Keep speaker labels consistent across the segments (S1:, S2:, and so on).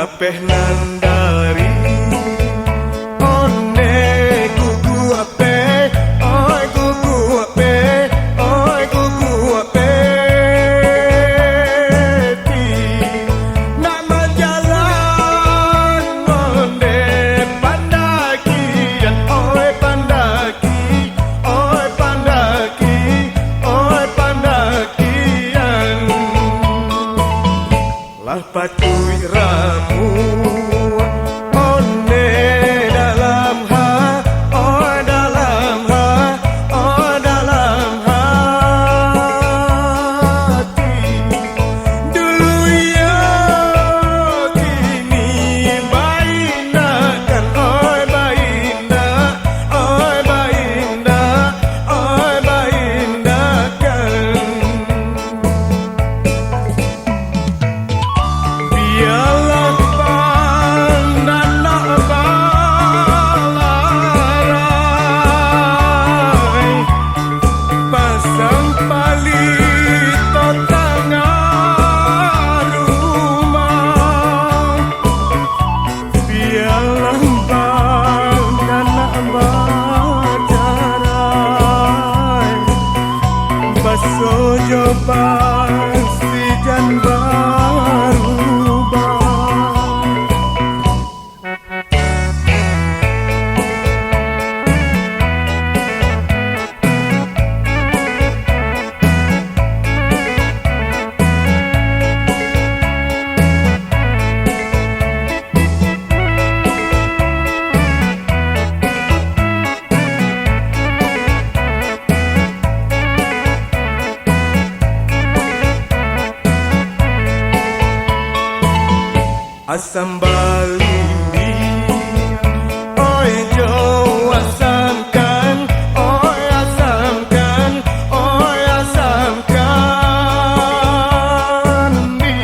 S1: Lapeh nandari one kuku ape, oi kuku ape, oi kuku ape ti nama jalan onde pandakian, oi pandaki, oi pandaki, oi pandakian lah patui ramu onde dalam ha, oh dalam ha, oh dalam hati dulu ya kini baina kan, oi baina, oi baina, oi baina kan biarlah pandana balarai pasang palito tengah rumah, biarlah pandana bacarai baso joban si jan barubah. Asam Bali, oi jo asamkan, oi asamkan, oi asamkan di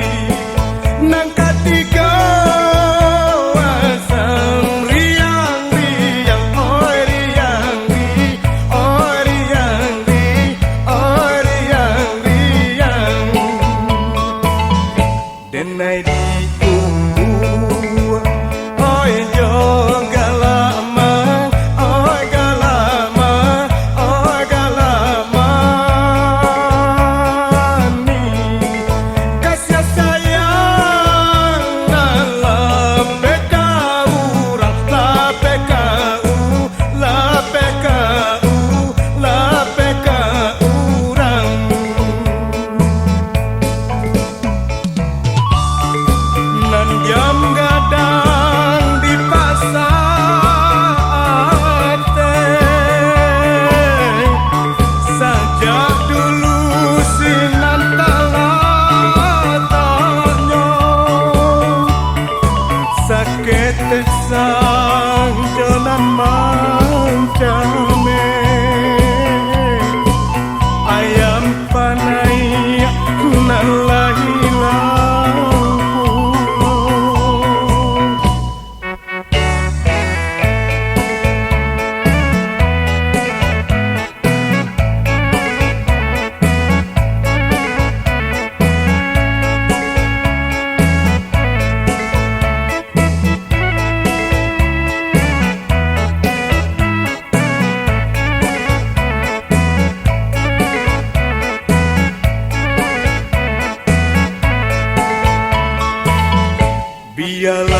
S1: nangka tiga asam riang riang, oi riang ri, oi riang ri, oi riang riang denai di sang jalan mancame ayam panai kunalahi lampu biarlah